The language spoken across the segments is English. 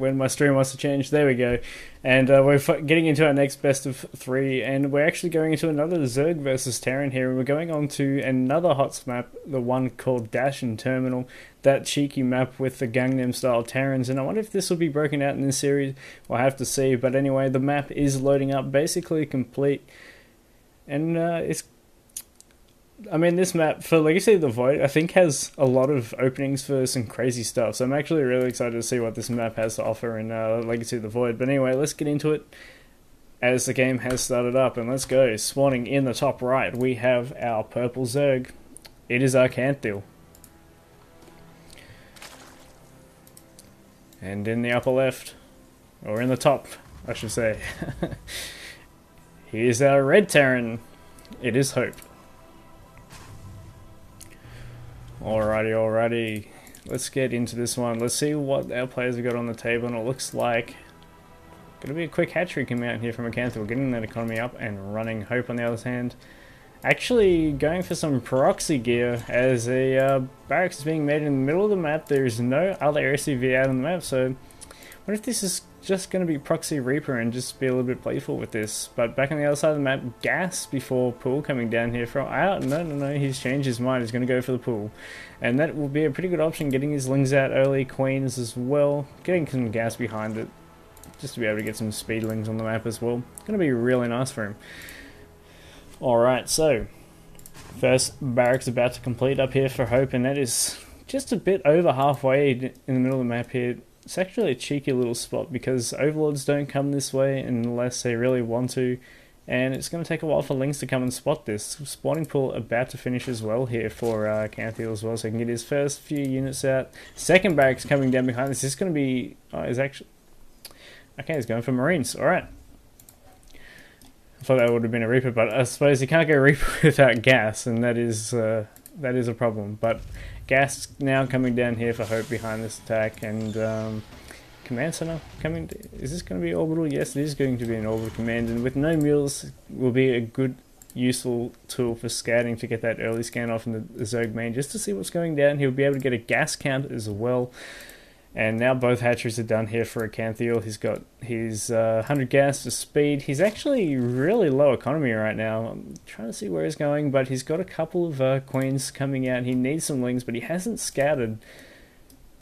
when my stream wants to change. There we go. And we're getting into our next best of 3, and we're actually going into another Zerg versus Terran here, and we're going on to another HOTS map, the one called Dash and Terminal, that cheeky map with the Gangnam style Terrans, and I wonder if this will be broken out in this series. We'll have to see, but anyway, the map is loading up, basically complete, and this map for Legacy of the Void, I think, has a lot of openings for some crazy stuff. So I'm actually really excited to see what this map has to offer in Legacy of the Void. But anyway, let's get into it as the game has started up. And let's go. Spawning in the top right, we have our purple Zerg. It is Arkanthiel. And in the upper left, or in the top, I should say, here's our red Terran. It is Hope. Alrighty, let's get into this one. Let's see what our players have got on the table, and it looks like gonna be a quick hat-trick coming out here from Arkanthiel, getting that economy up and running. Hope, on the other hand, actually going for some proxy gear, as a barracks is being made in the middle of the map. There's no other SCV out on the map, so I wonder if this is just going to be Proxy Reaper and just be a little bit playful with this. But back on the other side of the map, Gas before Pool coming down here from out. No, he's changed his mind. He's going to go for the Pool, and that will be a pretty good option, getting his Lings out early, Queens as well, getting some Gas behind it just to be able to get some Speedlings on the map as well. It's going to be really nice for him. Alright, so first barracks about to complete up here for Hope, and that is just a bit over halfway in the middle of the map here. It's actually a cheeky little spot because Overlords don't come this way unless they really want to, and it's going to take a while for Lings to come and spot this. Spawning pool about to finish as well here for Arkanthiel as well, so he can get his first few units out. Second barracks coming down behind this. This is going to be... okay, he's going for Marines. Alright. I thought that would have been a Reaper, but I suppose you can't go Reaper without Gas, and that is a problem. But Gas now coming down here for Hope behind this attack, and Command Center coming. Is this going to be orbital? Yes, it is going to be an orbital command, and with no mules will be a good, useful tool for scouting to get that early scan off in the Zerg main, just to see what's going down. He'll be able to get a gas count as well. And now both hatcheries are done here for Arkanthiel. He's got his 100 gas to speed. He's actually really low economy right now. I'm trying to see where he's going, but he's got a couple of Queens coming out. He needs some Lings, but he hasn't scouted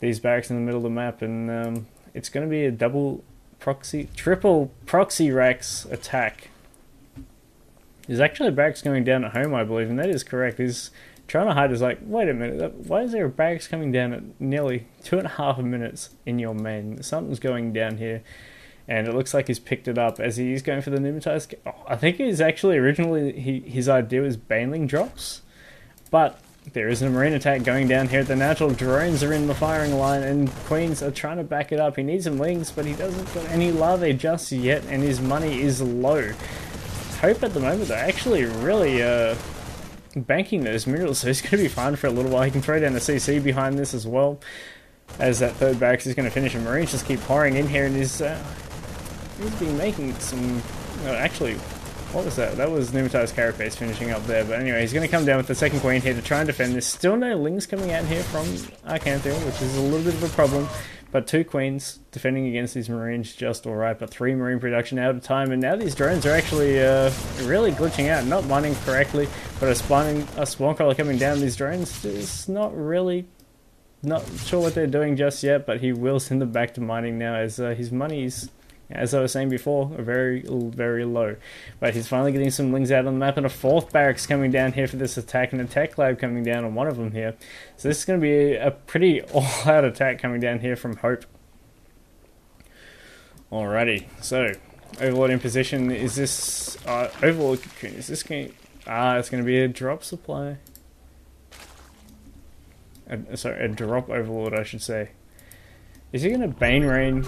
these barracks in the middle of the map. And it's going to be a triple proxy racks attack. There's actually a barracks going down at home, I believe, and that is correct. He's trying to hide is like, wait a minute, why is there a barracks coming down at nearly 2.5 minutes in your main? Something's going down here, and it looks like he's picked it up as he is going for the pneumatized. I think he's actually originally, his idea was Baneling drops, but there is a Marine attack going down here at the natural. Drones are in the firing line, and Queens are trying to back it up. He needs some Lings, but he doesn't got any larvae just yet, and his money is low. Hope at the moment, they're actually really banking those minerals, so he's going to be fine for a little while. He can throw down a CC behind this as well, as that third barracks is going to finish, and Marines just keep pouring in here, and he's been making some... actually, what was that? That was pneumatized carapace finishing up there, but anyway, he's going to come down with the second Queen here to try and defend this. Still no Lings coming out here from Arkanthiel, which is a little bit of a problem, but 2 Queens defending against these Marines just alright, but 3 Marine production out of time, and now these drones are actually really glitching out, not mining correctly, but a spawn crawler coming down. These drones is not sure what they're doing just yet, but he will send them back to mining now, as his money's, as I was saying before, very, very low. But he's finally getting some Lings out on the map, and a 4th barracks coming down here for this attack, and a tech lab coming down on one of them here. So this is going to be a pretty all-out attack coming down here from Hope. Alrighty, so Overlord in position. Is this Overlord Cocoon? Is this going? It's going to be a drop supply. Sorry, a drop Overlord, I should say. Is he going to Bane Rain?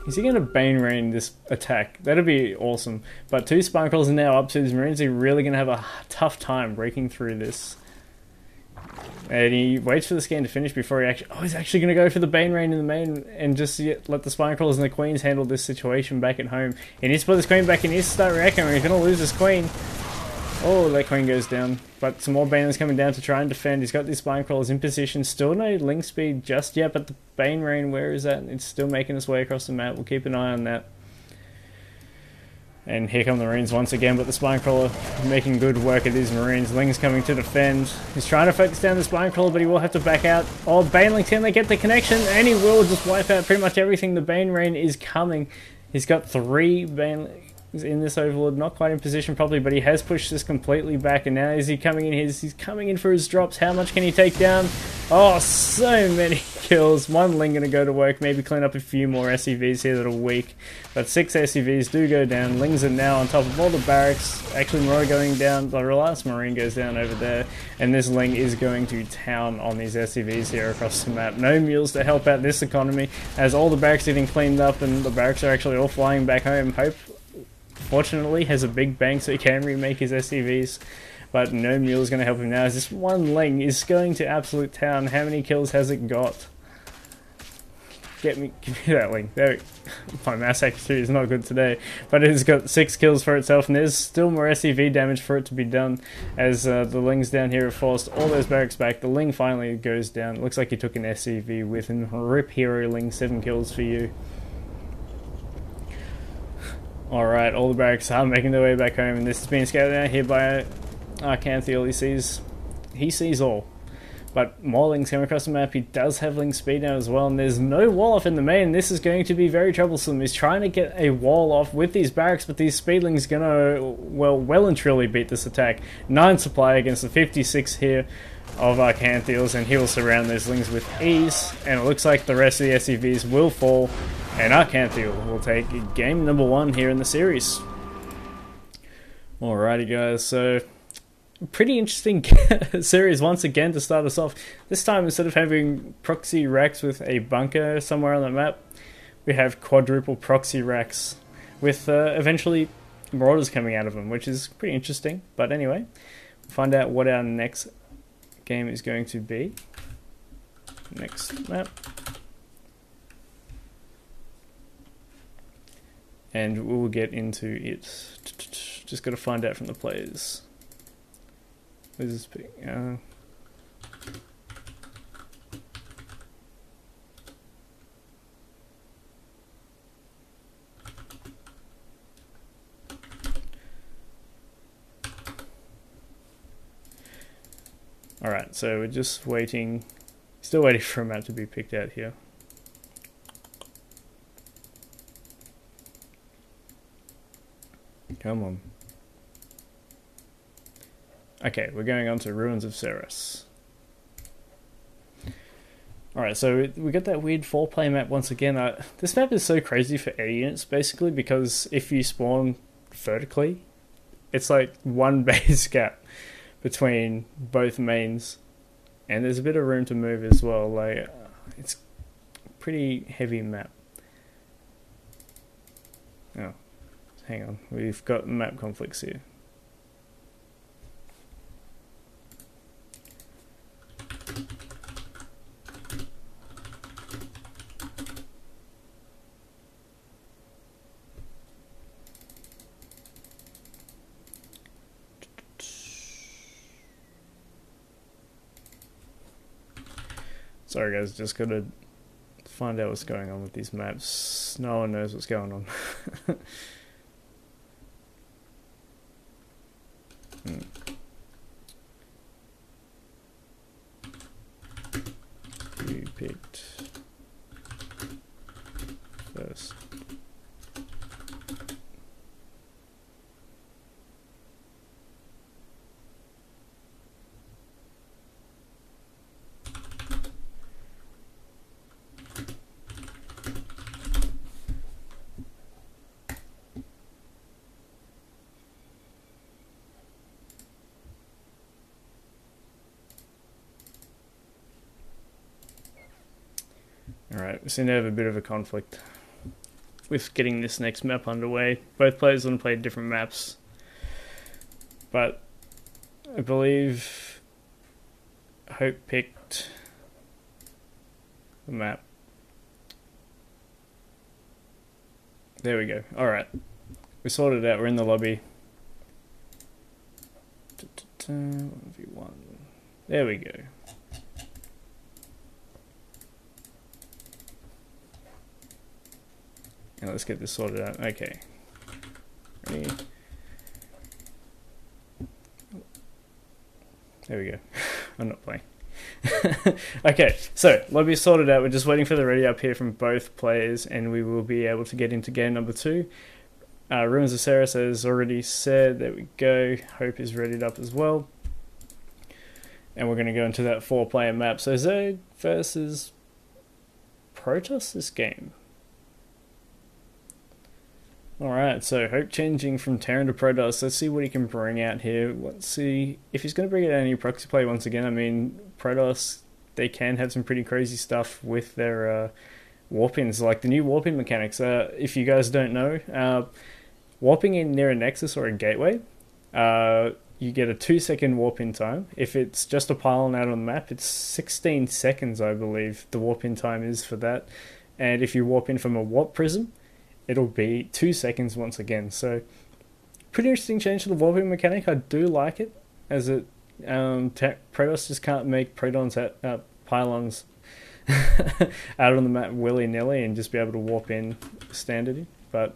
Is he going to Bane Rain this attack? That'd be awesome. But 2 Sparkles are now up to his Marines. Are really going to have a tough time breaking through this. And he waits for the scan to finish before he actually... Oh, he's actually going to go for the Bane Rain in the main and just let the Spinecrawlers and the Queens handle this situation back at home. He needs to put this Queen back in. He needs to start reacting, or he's going to lose his Queen. Oh, that queen goes down. But some more Banelings coming down to try and defend. He's got these spine crawlers in position. Still no link speed just yet, but the Bane Rain, where is that? It's still making its way across the map. We'll keep an eye on that. And here come the Marines once again, but the spine crawler making good work of these Marines. Ling's coming to defend. He's trying to focus down the spine crawler, but he will have to back out. Oh, Baneling, can they get the connection? And he will just wipe out pretty much everything. The Bane Rain is coming. He's got 3 Banelings in this overlord, not quite in position properly, but he has pushed this completely back, and now is he coming in? He's coming in for his drops. How much can he take down? Oh, so many kills. One Ling gonna go to work, maybe clean up a few more SCVs here that are weak, but 6 SCVs do go down. Lings are now on top of all the barracks. Actually, more going down. The last Marine goes down over there, and this Ling is going to town on these SCVs here across the map. No mules to help out this economy, as all the barracks are getting cleaned up, and the barracks are actually all flying back home. Hope, fortunately, has a big bank so he can remake his SCVs, but no mule is going to help him now, as this one Ling is going to absolute town. How many kills has it got? Give me that Ling. There, my mass accuracy is not good today, but it has got 6 kills for itself, and there's still more SCV damage for it to be done, as the Lings down here have forced all those barracks back. The Ling finally goes down. It looks like he took an SCV with him. Rip Hero Ling, 7 kills for you. Alright, all the barracks are making their way back home, and this is being scouted out here by Arkanthiel. He sees all. But more Lings coming across the map. He does have Ling speed now as well, and there's no wall off in the main. This is going to be very troublesome. He's trying to get a wall off with these barracks, but these speedlings are going to, well and truly beat this attack. 9 supply against the 56 here of Arkanthiel's, and he will surround those Lings with ease, and it looks like the rest of the SCVs will fall, and Arkanthiel will take game number 1 here in the series. Alrighty guys, so pretty interesting series once again to start us off. This time, instead of having proxy racks with a bunker somewhere on the map, we have quadruple proxy racks with eventually marauders coming out of them, which is pretty interesting. But anyway, we'll find out what our next game is going to be. Next map. And we'll get into it. Just got to find out from the players. Where's this big? Alright, so we're just waiting. Still waiting for a map to be picked out here. Come on. Okay, we're going on to Ruins of Ceres. Alright, so we got that weird 4-player map once again. This map is so crazy for air units, basically, because if you spawn vertically, it's like 1 base gap between both mains, and there's a bit of room to move as well. Like, it's a pretty heavy map. Oh, hang on, we've got map conflicts here. Sorry guys, just gotta find out what's going on with these maps. No one knows what's going on. You picked first. Alright, we seem to have a bit of a conflict with getting this next map underway. Both players want to play different maps, but I believe Hope picked the map. There we go. Alright, we sorted it out, we're in the lobby. 1v1. There we go. And let's get this sorted out. Okay. Ready? There we go. I'm not playing. Okay, so lobby sorted out. We're just waiting for the ready up here from both players, and we will be able to get into game number 2. Ruins of Ceres has already said. There we go. Hope is readied up as well. And we're going to go into that 4-player map. So Zerg versus Protoss this game. Alright, so Hope changing from Terran to Protoss. Let's see what he can bring out here. Let's see if he's going to bring out any proxy play once again. I mean, Protoss, they can have some pretty crazy stuff with their warp-ins, like the new warp-in mechanics. If you guys don't know, warping in near a nexus or a gateway, you get a 2-second warp-in time. If it's just a pylon out on the map, it's 16 seconds, I believe, the warp-in time is for that. And if you warp in from a warp prism, it'll be 2 seconds once again. So, pretty interesting change to the warping mechanic. I do like it, as it Protoss just can't make protons at pylons out on the map willy-nilly and just be able to warp in standard. But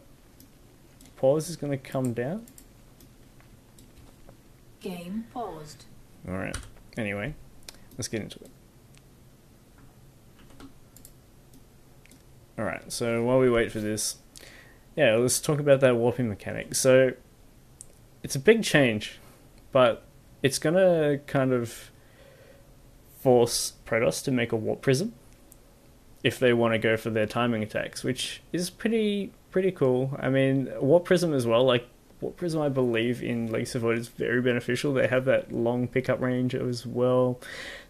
pause is going to come down. Game paused. Alright, anyway, let's get into it. Alright, so while we wait for this, yeah, let's talk about that warping mechanic. So, it's a big change, but it's going to kind of force Protoss to make a warp prism if they want to go for their timing attacks, which is pretty cool. I mean, warp prism as well, like, warp prism I believe in Legacy of Void is very beneficial. They have that long pickup range as well.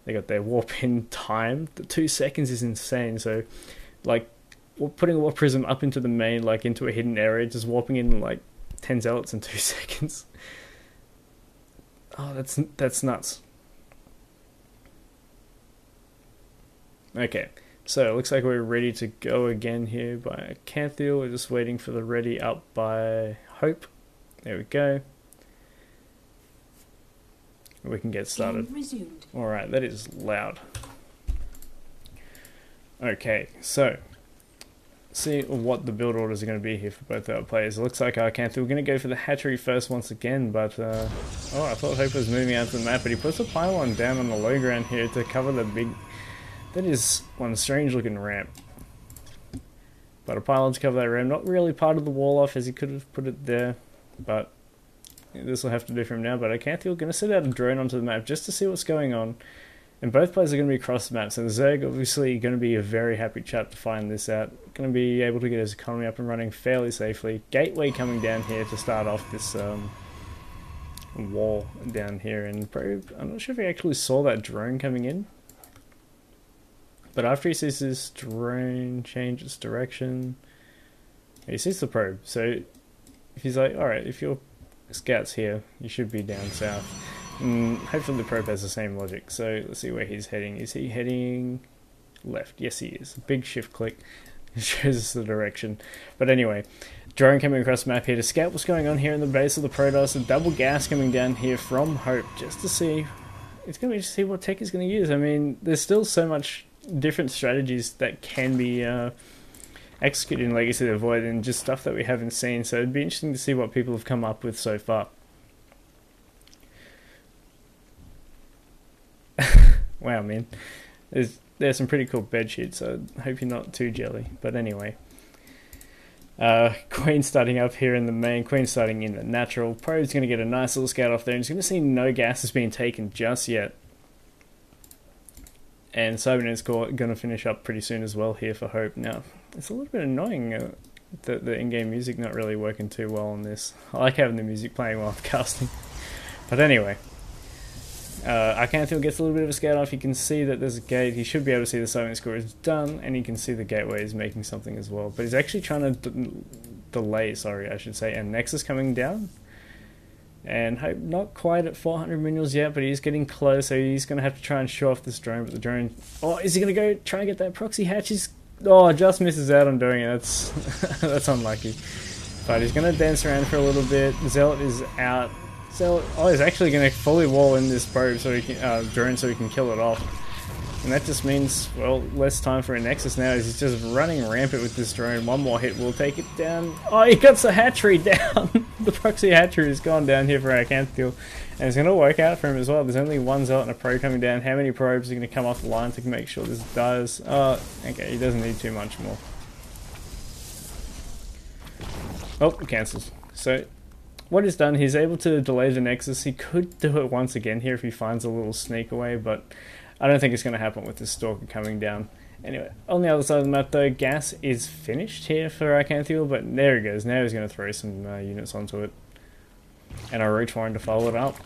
They got their warp in time. The 2 seconds is insane, so, like, putting a warp prism up into the main, like into a hidden area, just warping in like 10 zealots in 2 seconds. Oh, that's nuts. Okay, so it looks like we're ready to go again here by Arkanthiel. We're just waiting for the ready up by Hope. There we go. We can get started. Alright, that is loud. Okay, so see what the build orders are going to be here for both our players. It looks like Arkanthiel, we're going to go for the hatchery first once again, but oh, I thought Hope was moving out to the map, but he puts a pylon down on the low ground here to cover the big, that is one strange looking ramp. But a pylon to cover that ramp, not really part of the wall off as he could have put it there, but this will have to do for him now. But Arkanthiel going to set out a drone onto the map just to see what's going on. And both players are going to be across the map, so Zerg obviously going to be a very happy chap to find this out. Going to be able to get his economy up and running fairly safely. Gateway coming down here to start off this wall down here. And Probe, I'm not sure if he actually saw that drone coming in. But after he sees this drone change its direction, he sees the probe. So if he's like, alright, if your scout's here, you should be down south. Hopefully the probe has the same logic. So let's see where he's heading. Is he heading left? Yes, he is. Big shift click shows us the direction. But anyway, drone coming across the map here to scout what's going on here in the base of the Protoss. A double gas coming down here from Hope just to see. It's going to be to see what tech he's going to use. I mean, there's still so much different strategies that can be executed in Legacy of the Void and just stuff that we haven't seen. So it'd be interesting to see what people have come up with so far. Wow, man. There's some pretty cool bed sheets, so I hope you're not too jelly. But anyway. Queen starting up here in the main. Queen starting in the natural. Probe's going to get a nice little scout off there. And he's going to see no gas has been taken just yet. And Cybernet's going to finish up pretty soon as well here for Hope. Now, it's a little bit annoying that the in-game music not really working too well on this. I like having the music playing while I'm casting. But anyway. Arkanthiel gets a little bit of a scout off. You can see that there's a gate. He should be able to see the Cybernet score is done, and you can see the gateway is making something as well. But he's actually trying to delay, I should say, and Nexus coming down. And Hope not quite at 400 minerals yet, but he's getting close, so he's going to have to try and show off this drone. But the drone... Oh, is he going to go try and get that proxy hatch? Just misses out on doing it. That's unlucky. But he's going to dance around for a little bit. Zealot is out. So, oh, he's actually going to fully wall in this probe so he can, drone so he can kill it off. And that just means, well, less time for a Nexus now as he's just running rampant with this drone. One more hit will take it down. Oh, he got the hatchery down! The proxy hatchery has gone down here for Arkanthiel. And it's going to work out for him as well. There's only one zealot and a probe coming down. How many probes are going to come off the line to make sure this dies? Okay, he doesn't need too much more. Oh, cancels. So, what he's done, he's able to delay the Nexus. He could do it once again here if he finds a little sneak away, but I don't think it's going to happen with this Stalker coming down. Anyway, on the other side of the map though, gas is finished here for Arkanthiel, but there he goes. Now he's going to throw some units onto it. And I root for him to follow it up.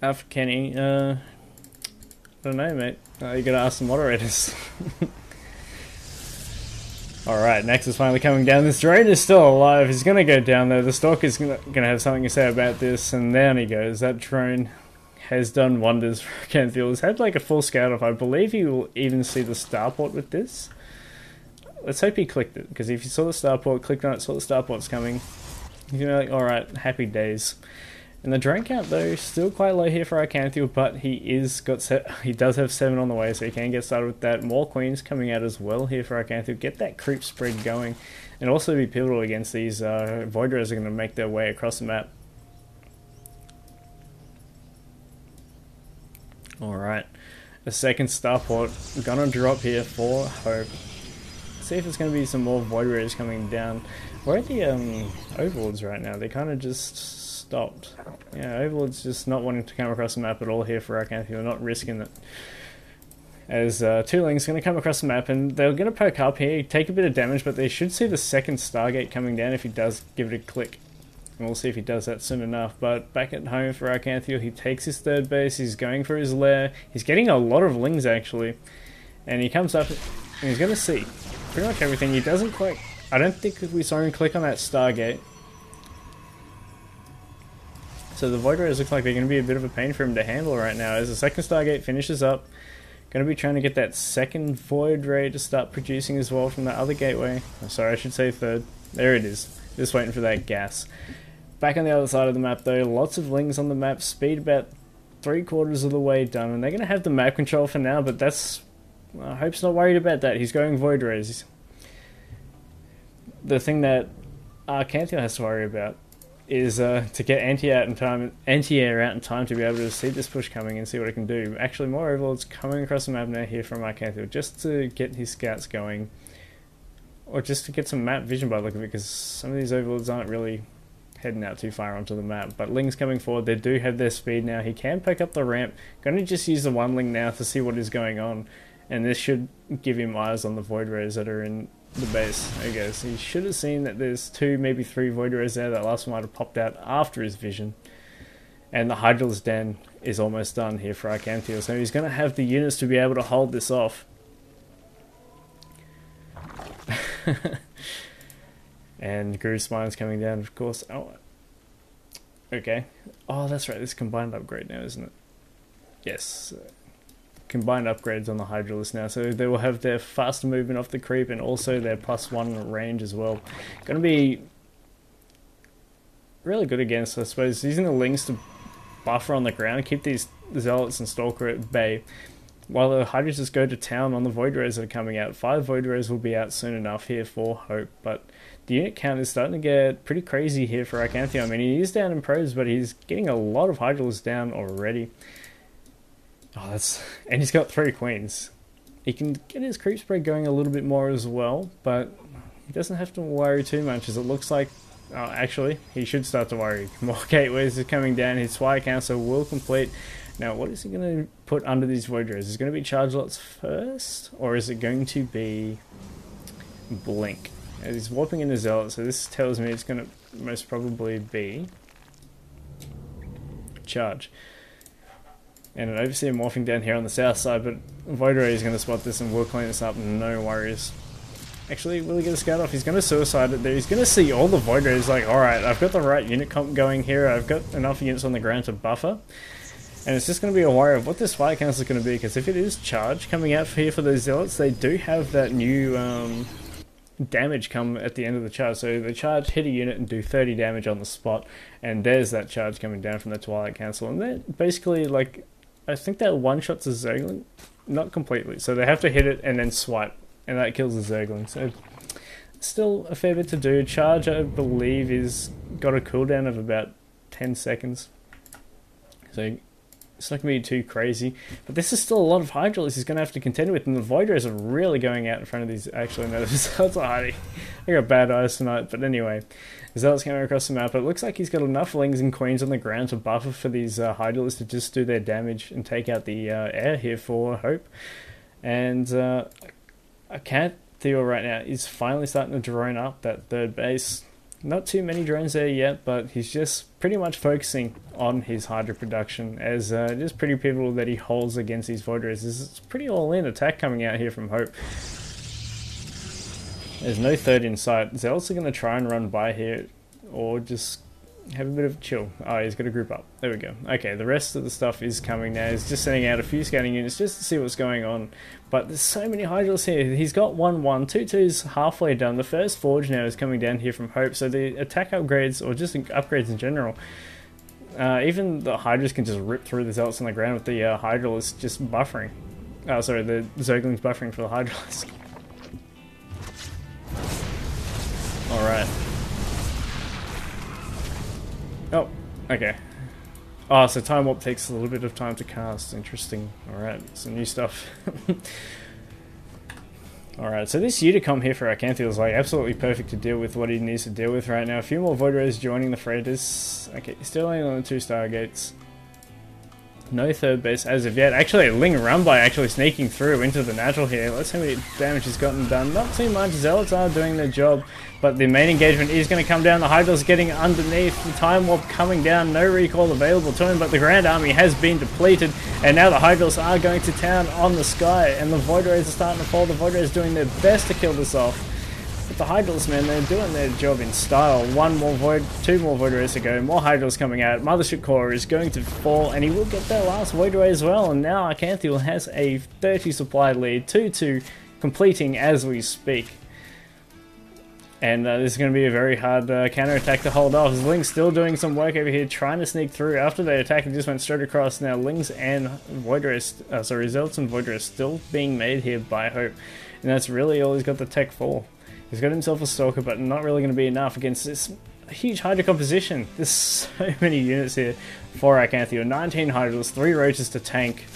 For Kenny, I don't know, mate. You gotta ask the moderators. Alright, Nexus finally coming down. This drone is still alive. He's gonna go down there. The Stalker's gonna have something to say about this, and down he goes. That drone has done wonders for Arkanthiel. He's had like a full scout off. I believe he will even see the starport with this. Let's hope he clicked it, because if you saw the starport, clicked on it, saw the starport's coming, you're like, alright, happy days. And the drone count though, still quite low here for Arkanthiel, but he does have 7 on the way, so he can get started with that. More queens coming out as well here for Arkanthiel. Get that creep spread going, and also be pivotal against these Void Rays are going to make their way across the map. Alright, a second starport gonna drop here for Hope. See if it's going to be some more Void Rays coming down. Where are the Overlords right now? They kind of just stopped. Yeah, Overlord's just not wanting to come across the map at all here for Arkanthiel, not risking it. As Tooling's going to come across the map, and they're going to poke up here, take a bit of damage, but they should see the second Stargate coming down if he does give it a click. And we'll see if he does that soon enough. But back at home for Arkanthiel, he takes his third base, he's going for his lair. He's getting a lot of Lings actually. And he comes up and he's going to see pretty much everything. He doesn't quite... I don't think we saw him click on that Stargate. So the Void Rays look like they're going to be a bit of a pain for him to handle right now. As the second Stargate finishes up, going to be trying to get that second Void Ray to start producing as well from that other gateway. Oh, sorry, I should say third. There it is. Just waiting for that gas. Back on the other side of the map though, lots of Lings on the map. Speed about 3/4 of the way done. And they're going to have the map control for now, but that's... Hope's not worried about that. He's going Void Rays. The thing that Arkanthiel has to worry about is to get anti-air out in time to be able to see this push coming and see what it can do. Actually, more Overlords coming across the map now here from Arkanthiel just to get his scouts going, or just to get some map vision by the look of it, because some of these Overlords aren't really heading out too far onto the map. But Ling's coming forward. They do have their speed now. He can pick up the ramp. Going to just use the one Ling now to see what is going on, and this should give him eyes on the Void Rays that are in the base. There he goes. He should have seen that there's 2, maybe 3 Void Rays there. That last one might have popped out after his vision. And the Hydralis Den is almost done here for Arkanthiel, so he's going to have the units to be able to hold this off. And Groove Spine's coming down, of course. Oh, okay. Oh, that's right. This combined upgrade now, isn't it? Yes. Combined upgrades on the Hydralis now, so they will have their faster movement off the creep and also their +1 range as well. Going to be really good against, I suppose, using the Lings to buffer on the ground, keep these Zealots and Stalker at bay, while the Hydras just go to town on the Void Rays that are coming out. 5 Void Rays will be out soon enough here for Hope, but the unit count is starting to get pretty crazy here for Arkanthiel. I mean, he is down in pros, but he's getting a lot of Hydralis down already. Oh, and he's got 3 queens. He can get his creep spread going a little bit more as well, but he doesn't have to worry too much, as it looks like... actually, he should start to worry. More gateways are coming down. His Swire Council will complete. Now, what is he going to put under these Void Rays? Is it going to be Charge Lots first, or is it going to be Blink? As he's warping in the Zealot, so this tells me it's going to most probably be Charge. And an Overseer morphing down here on the south side, but Void Ray is going to spot this and we'll clean this up, no worries. Actually, will he get a scout off? He's going to suicide it there. He's going to see all the Void Rays like, alright, I've got the right unit comp going here, I've got enough units on the ground to buffer. And it's just going to be a worry of what this Fire Council is going to be, because if it is Charge coming out here for those Zealots, they do have that new damage come at the end of the charge. So the charge hit a unit and do 30 damage on the spot, and there's that charge coming down from the Twilight Council. And they're basically like, I think that one-shots a Zergling, not completely. So they have to hit it and then swipe, and that kills the Zergling. So still a fair bit to do. Charge, I believe, is got a cooldown of about 10 seconds. So it's not going to be too crazy. But this is still a lot of Hydralisks he's going to have to contend with. And the Void Rays are really going out in front of these. Actually, no, the Zealots are hiding. I got bad eyes tonight. But anyway, the Zealots coming across the map. It looks like he's got enough Lings and Queens on the ground to buffer for these Hydralisks to just do their damage and take out the air here for Hope. And Arkanthiel right now is finally starting to drone up that third base. Not too many drones there yet, but he's just pretty much focusing on his Hydra production, as it is pretty pivotal that he holds against these Void Rays. It's pretty all-in attack coming out here from Hope. There's no third in sight. Zealots are going to try and run by here, or just have a bit of a chill. Oh, he's got to group up. There we go. Okay, the rest of the stuff is coming now. He's just sending out a few scouting units just to see what's going on. But there's so many Hydrals here. He's got 1-1. 2-2's halfway done. The first Forge now is coming down here from Hope. So the attack upgrades, or just upgrades in general, even the Hydras can just rip through the Zealots on the ground with the Hydralisk just buffering. Sorry, the Zergling's buffering for the Hydralisk. Alright. Oh, okay. Oh, so Time Warp takes a little bit of time to cast. Interesting. Alright, some new stuff. Alright, so this Uticom here for Arkanthiel is like absolutely perfect to deal with what he needs to deal with right now. A few more Void Rays joining the fray. Okay, still only on the 2 Stargates. No third base as of yet. Actually, a Ling Rumbai actually sneaking through into the natural here. Let's see how many damage has gotten done. Not too much. Zealots are doing their job, but the main engagement is going to come down. The Hydra's getting underneath. The Time Warp coming down. No recall available to him, but the Grand Army has been depleted, and now the Hydrals are going to town on the sky, and the Void Rays are starting to fall. The Void Rays doing their best to kill this off. But the Hydrals, man, they're doing their job in style. 2 more Void Rays to go. More Hydrals coming out. Mothership Core is going to fall, and he will get that last Void Ray as well. And now Arkanthiel has a 30 supply lead. 2-2 completing as we speak. And this is going to be a very hard counter-attack to hold off. Ling's still doing some work over here, trying to sneak through. After they attack, it just went straight across. Now Lings and Void Rays, Zealots and Void Rays still being made here by Hope. And that's really all he's got the tech for. He's got himself a Stalker, but not really going to be enough against this huge Hydra composition. There's so many units here for Arkanthiel. 19 Hydras, 3 Roaches to tank.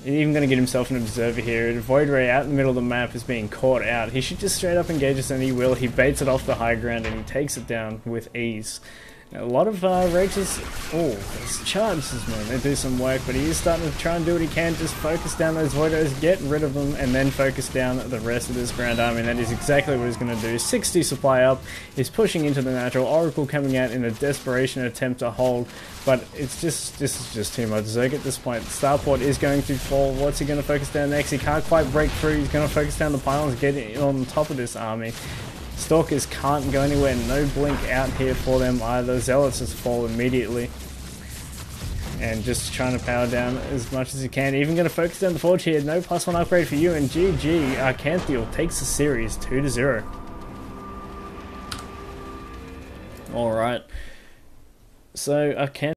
He's even going to get himself an Observer here. The Void Ray out in the middle of the map is being caught out. He should just straight up engage us, and he will. He baits it off the high ground, and he takes it down with ease. Now, a lot of Roaches... Oh, those charges, man. They do some work, but he is starting to try and do what he can. Just focus down those Void Rays, get rid of them, and then focus down the rest of this Grand Army. And that is exactly what he's going to do. 60 supply up. He's pushing into the natural. Oracle coming out in a desperation attempt to hold. But it's just... This is just too much Zerg at this point. Starport is going to fall. What's he going to focus down next? He can't quite break through. He's going to focus down the pylons, get on top of this army. Stalkers can't go anywhere, no blink out here for them either. Zealots just fall immediately. And just trying to power down as much as he can. Even going to focus down the Forge here. No +1 upgrade for you, and GG. Arkanthiel takes the series 2-0. Alright. So Arkanthiel